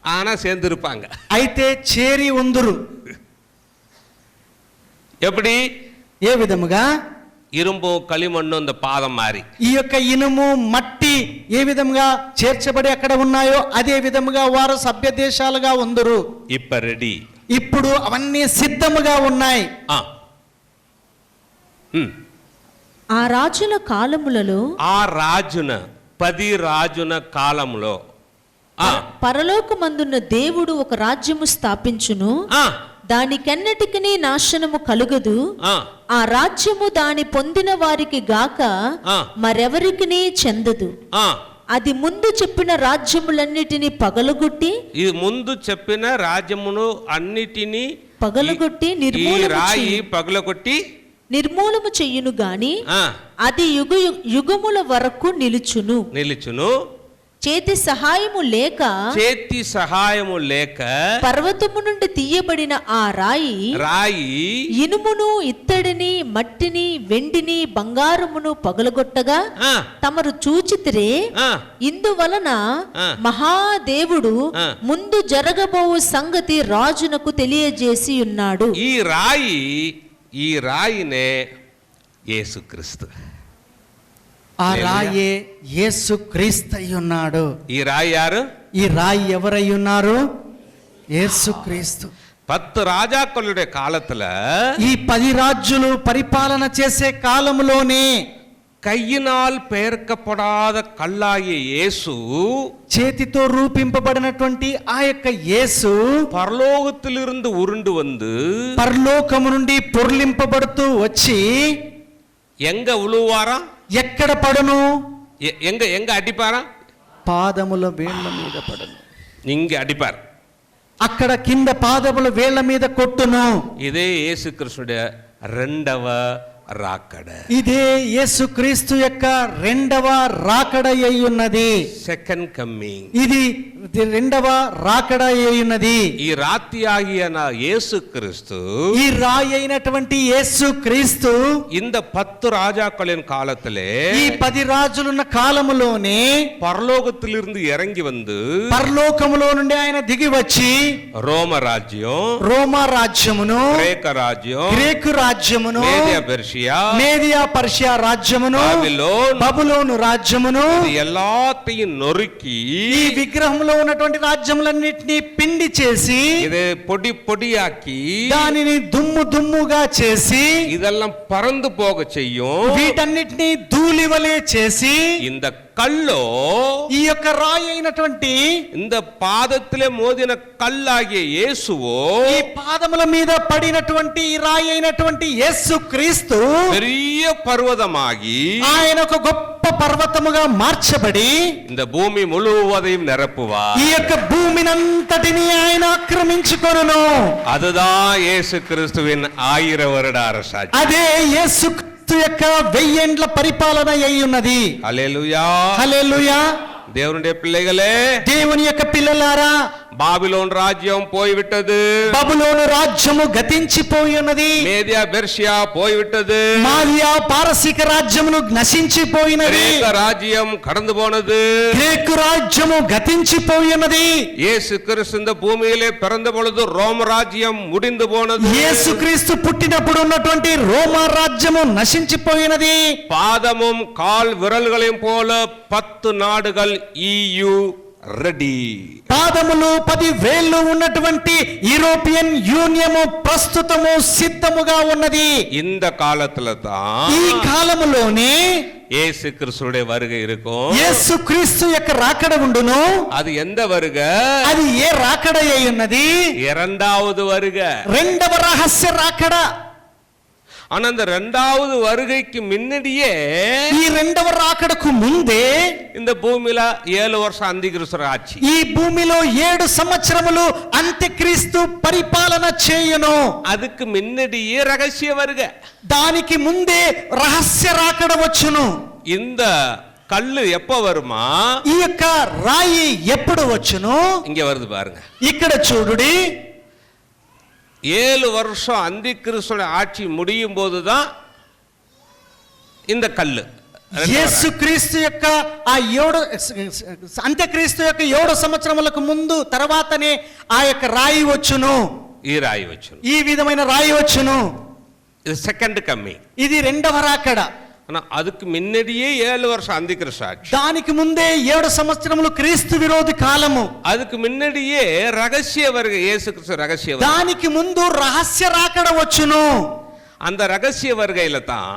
Speaker 2: ஆனா சேர்ந்து இருப்பாங்க.
Speaker 1: అయితే చేరి ఉందురు.
Speaker 2: எப்படி?
Speaker 1: ఏ విధముగా?
Speaker 2: இரும்பு களிமண்ணும் இந்த பாதம் மாறி.
Speaker 1: ఈ యొక్క ఇనుము మట్టి ఏ విధంగా చేర్చబడి అక్కడ ఉన్నాయో అదే విధముగా వారు సభ్య దేశాలుగా ఉందరు.
Speaker 2: இப்ப ரெடி.
Speaker 1: ఇప్పుడు అవన్నీ సిద్ధముగా ఉన్నాయి.
Speaker 3: ఆ రాజుల కాలములలో,
Speaker 2: ఆ రాజున 10 రాజున కాలంలో
Speaker 3: పరలోకమందున్న దేవుడు ఒక రాజ్యము స్థాపించును, దానికెన్నటికి నాశనము కలుగదు. ఆ రాజ్యము దాని పొందిన వారికి గాక మరెవరికి చెందదు. అది ముందు చెప్పిన రాజ్యములన్నిటినీ పగలగొట్టి,
Speaker 2: ఈ ముందు చెప్పిన రాజ్యమును అన్నిటినీ
Speaker 3: పగలగొట్టి
Speaker 2: పగలగొట్టి
Speaker 3: నిర్మూలము చెయ్యును గాని అది యుగముల వరకు నిలుచును. చేతి సహాయము లేక పర్వతము నుండి తీయబడిన ఆ రాయి ఇనుమును, ఇత్తడిని, మట్టిని, వెండిని, బంగారమును పగలగొట్టగా తమరు చూచితిరే. ఇందువలన మహాదేవుడు ముందు జరగబోవు సంగతి రాజునకు తెలియజేసి ఉన్నాడు.
Speaker 2: ఈ రాయినే యేసుక్రీస్తు.
Speaker 1: ఆ రాయే యేసుక్రీస్తు అయి ఉన్నాడు.
Speaker 2: ఈ రాయి యారు?
Speaker 1: ఈ రాయి ఎవరై ఉన్నారు? యేసుక్రీస్తు.
Speaker 2: 10 రాజాக்களுடைய కాలத்துல,
Speaker 1: ఈ 10 రాజులు పరిపాలన చేసే కాలంలోనే
Speaker 2: கையினால் பெயர்க்கப்படாத கல்லாகிய இயேசு,
Speaker 1: చేతితో రూపింపబడినటువంటి ఆ యొక్క యేసు
Speaker 2: పరలోకத்திலிருந்து ఉరుండు வந்து
Speaker 1: పరలోకము నుండి పొర్లింపబడుతూ వచ్చి
Speaker 2: எங்க உழுவாரா?
Speaker 1: ఎక్కడ పడును?
Speaker 2: எங்க அடிப்பாரா?
Speaker 1: పాదముల వేళ్ళ మీద పడును.
Speaker 2: இங்க అడిపారు.
Speaker 1: అక్కడ కింద పాదముల వేళ్ళ మీద కొట్టును.
Speaker 2: ఇదే యేసుక్రీస్తుடைய రెండవ రాకడ.
Speaker 1: ఇదే యేసుక్రీస్తు యొక్క రెండవ రాకడ అయి ఉన్నది.
Speaker 2: Second coming.
Speaker 1: ఇది రెండవ రాకడ అయి ఉన్నది.
Speaker 2: ఈ రాతి ఆగిన యేసుక్రీస్తు,
Speaker 1: ఈ రాయి అయినటువంటి యేసుక్రీస్తు
Speaker 2: இந்த 10 ராஜாக்களின் காலத்திலே,
Speaker 1: ఈ 10 రాజులున్న కాలములోనే
Speaker 2: పరలోకத்திலிருந்து இறங்கி வந்து,
Speaker 1: పరలోకములో నుండి ఆయన దిగి వచ్చి
Speaker 2: రోమ రాజ్యమును, గ్రీకు రాజ్యమును, మేదియా పర్షియా రాజ్యమును, బబులోను రాజ్యమును எல்லாத்தையும் நொறுக்கி,
Speaker 1: ఈ విగ్రహంలో ఉన్నటువంటి రాజ్యములన్నిటినీ పిండి చేసి,
Speaker 2: ఇదే పొడి పొడియాకి,
Speaker 1: దానిని దుమ్ముగా చేసి,
Speaker 2: ఇదెల్లం పరందు పోగ చెయ్యం,
Speaker 1: వీటన్నిటినీ ధూళివలే చేసి,
Speaker 2: இந்த కల్లో,
Speaker 1: ఈ యొక్క రాయి అయినటువంటి,
Speaker 2: இந்த పాదத்திலே మోదిన కల్లాగియ యేసువో,
Speaker 1: ఈ పాదముల మీద పడినటువంటి ఈ రాయి అయినటువంటి యేసుక్రీస్తు
Speaker 2: పెరియ పర్వతమాగి,
Speaker 1: ఆయన ఒక గొప్ప పర్వతముగా మార్చబడి
Speaker 2: இந்த భూమి ముழுவதையும் నిరపువా,
Speaker 1: ఈ యొక్క భూమినంతటిని ఆయన ఆక్రమించుకొనును.
Speaker 2: அதுதான் இயேசு கிறிஸ்துவின் 1000 வருட அரசாட்சி.
Speaker 1: అదే యేసు యొక్క 1000 ఏండ్ల పరిపాలన అయి ఉన్నది.
Speaker 2: హల్లెలూయా,
Speaker 1: హల్లెలూయా.
Speaker 2: దేవుని పిల్లలే,
Speaker 1: దేవుని యొక్క పిల్లలారా,
Speaker 2: బాబిలోన్ రాజ్యం పోయివిట్టదు,
Speaker 1: బబులోను రాజ్యము గతించిపోయి ఉన్నది.
Speaker 2: మేదియా పెర్షియా పోయివిట్టదు,
Speaker 1: మాదియా పారసీక రాజ్యమును నశించిపోయినది.
Speaker 2: గ్రీకు రాజ్యం కടന്നു పోనదు,
Speaker 1: గ్రీకు రాజ్యము గతించిపోయి ఉన్నది.
Speaker 2: యేసుక్రీస్తు இந்த భూమిயிலே பிறந்த பொழுது ரோம ராஜ்யம் முடிந்து போனது.
Speaker 1: యేసుక్రీస్తు పుట్టినప్పుడు ఉన్నటువంటి రోమా రాజ్యము నశించిపోయినది.
Speaker 2: పాదముం కాల్ విరల్గளையும் போல 10 నాడుகள் EU రెడీ.
Speaker 1: పాదములు 10 వేళ్ళు ఉన్నటువంటి యూరోపియన్ యూనియన్ ప్రస్తుతము సిద్ధముగా ఉన్నది.
Speaker 2: இந்த కాలத்துல தான்,
Speaker 1: ఈ కాలములోనే
Speaker 2: இயேசு கிறிஸ்துவுடைய வருகை இருக்கும்.
Speaker 1: యేసుక్రీస్తు యొక్క రాకడ ఉండును.
Speaker 2: అది ఎంత வருகை?
Speaker 1: అది ఏ రాకడ అయి ఉన్నది?
Speaker 2: இரண்டாவது வருகை,
Speaker 1: రెండవ రహస్య రాకడ.
Speaker 2: ஆனா அந்த இரண்டாவது வருகைக்கு முன்னாடியே,
Speaker 1: ఈ రెండవ రాకడకు ముందే
Speaker 2: இந்த భూమిలో 7 வருஷம் అంత్యక్రీస్తు ఆచి,
Speaker 1: ఈ భూమిలో 7 సంవత్సరములు అంత్యక్రీస్తు పరిపాలన చేయును.
Speaker 2: அதுக்கு முன்னாடியே ரகசிய வருகை,
Speaker 1: దానికి ముందే రహస్య రాకడ వచ్చును.
Speaker 2: இந்த కళ్ళు எப்ப வருமா?
Speaker 1: ఈ యొక్క రాయి ఎప్పుడు వచ్చును?
Speaker 2: இங்க வருது பாருங்க.
Speaker 1: ఇక్కడ చూడుడి.
Speaker 2: 7 வருஷம் అంత్యక్రీస్తు ఆட்சி முடியும் போதுதான் இந்த కళ్ళు,
Speaker 1: యేసుక్రీస్తు యొక్క ఆ 7 అంత్యక్రీస్తు యొక్క 7 సంవత్సరములకు ముందు తర్వాతనే ఆ యొక్క రాయి వచ్చును.
Speaker 2: ఈ రాయి వచ్చును,
Speaker 1: ఈ విధమైన రాయి వచ్చును.
Speaker 2: ఇది సెకండ్ కమింగ్.
Speaker 1: ఇది రెండవ రాకడ.
Speaker 2: ஆனா அதுக்கு முன்னாடியே 7 வருஷம் அந்தி கிறிஸ்து ஆட்சி.
Speaker 1: దానికి ముందే 7 సంవత్సరములు క్రీస్తు విరోధి కాలము.
Speaker 2: அதுக்கு முன்னாடியே ரகசிய வருகை, இயேசு கிறிஸ்து ரகசிய வருகை.
Speaker 1: దానికి ముందు రహస్య రాకడ వచ్చును.
Speaker 2: அந்த ரகசிய வருகையில தான்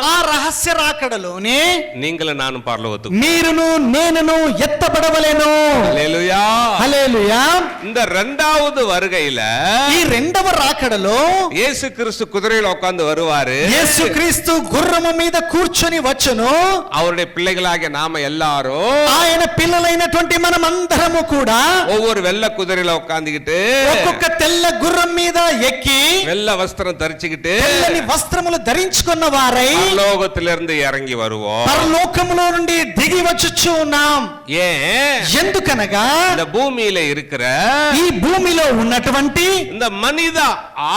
Speaker 1: ఆ రహస్య రాకడలోనే
Speaker 2: நீங்களும் நானும் பரலோகத்துக்கு,
Speaker 1: మీరును నేనును ఎత్తబడవలెను.
Speaker 2: ஹல்லேலூயா.
Speaker 1: హల్లెలూయా.
Speaker 2: இந்த இரண்டாவது வருகையில
Speaker 1: ఈ రెండవ రాకడలో
Speaker 2: இயேசு கிறிஸ்து குதிரையில உட்கார்ந்து வருவாரு.
Speaker 1: యేసుక్రీస్తు గుర్రము మీద కూర్చొని వచ్చును.
Speaker 2: அவருடைய பிள்ளைகளாகிய நாம எல்லாரும்
Speaker 1: ఆయన పిల్లలైనటువంటి మనమందరము కూడా
Speaker 2: ஒவ்வொரு வெள்ளை குதிரையில உட்கார்ந்துகிட்டு
Speaker 1: ఒక్కొక్క తెల్ల గుర్రం మీద ఎక్కి
Speaker 2: வெள்ளை வஸ்திரம் தரிச்சுக்கிட்டு
Speaker 1: తెల్లని వస్త్రములు ధరించుకున్న వారై
Speaker 2: பரலோகத்திலிருந்து இறங்கி வருவோம்.
Speaker 1: పరలోకములో నుండి దిగి వచ్చుచు ఉన్నాం.
Speaker 2: ஏன்?
Speaker 1: ఎందుకనగా
Speaker 2: இந்த பூமியில இருக்கிற
Speaker 1: ఈ భూమిలో ఉన్నటువంటి
Speaker 2: இந்த మనిద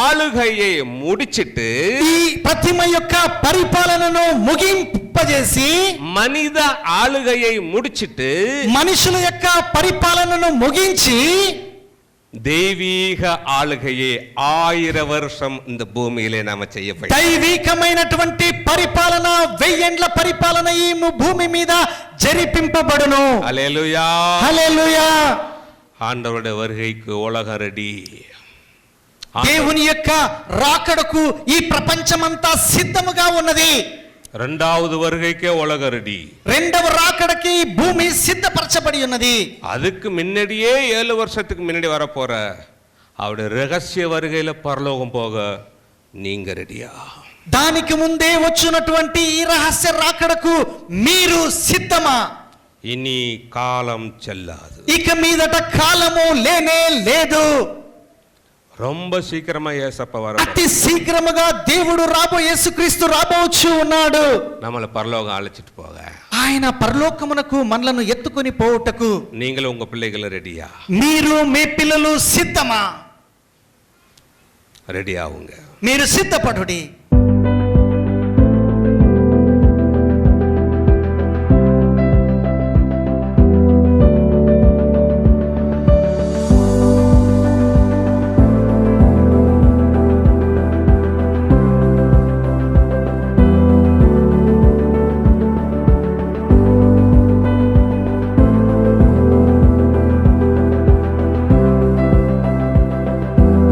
Speaker 2: ఆளுகையை முடிச்சிட்டு
Speaker 1: ఈ ప్రతిమ యొక్క పరిపాలనను ముగింపజేసి,
Speaker 2: மனித ஆளுகையை முடிச்சிட்டு
Speaker 1: మనుషుల యొక్క పరిపాలనను ముగించి
Speaker 2: தெய்வீக ஆளுகையை 1000 வருஷம் இந்த பூமியிலே நாம செய்ய
Speaker 1: దైవికమైనటువంటి పరిపాలన, 1000 ఏండ్ల పరిపాలన ఈ భూమి మీద జరిపింపబడును.
Speaker 2: ஹல்லேலூயா.
Speaker 1: హల్లెలూయా.
Speaker 2: ஆண்டவருடைய வருகைக்கு உலகம் ரெடி.
Speaker 1: దేవుని యొక్క రాకడకు ఈ ప్రపంచమంతా సిద్ధముగా ఉన్నది.
Speaker 2: இரண்டாவது வருகைக்கே உலகம் ரெடி.
Speaker 1: రెండవ రాకడకి భూమి సిద్ధపరచబడి ఉన్నది.
Speaker 2: அதுக்கு முன்னாடியே 7 வருஷத்துக்கு முன்னாடி வர போற அவருடைய ரகசிய வருகையில பரலோகம் போக நீங்க ரெடியா?
Speaker 1: దానికి ముందే వచ్చున్నటువంటి ఈ రహస్య రాకడకు మీరు సిద్ధమా?
Speaker 2: இனி காலம் செல்லாது.
Speaker 1: ఇక మీదట కాలము లేనే లేదు.
Speaker 2: ரொம்ப சீக்கிரமா ஏசப்பா வர
Speaker 1: అతి శీఘ్రముగా దేవుడు యేసుక్రీస్తు రాబోచు ఉన్నాడు.
Speaker 2: நம்மளை பரலோகம் அழைச்சிட்டு போக.
Speaker 1: ఆయన పరలోకమునకు మనలను ఎత్తుకొని పోవుటకు
Speaker 2: நீங்களும் உங்க பிள்ளைகளை ரெடியா?
Speaker 1: మీరు మీ పిల్లలు సిద్ధమా?
Speaker 2: ரெடி ஆகுங்க.
Speaker 1: మీరు సిద్ధపడుడి.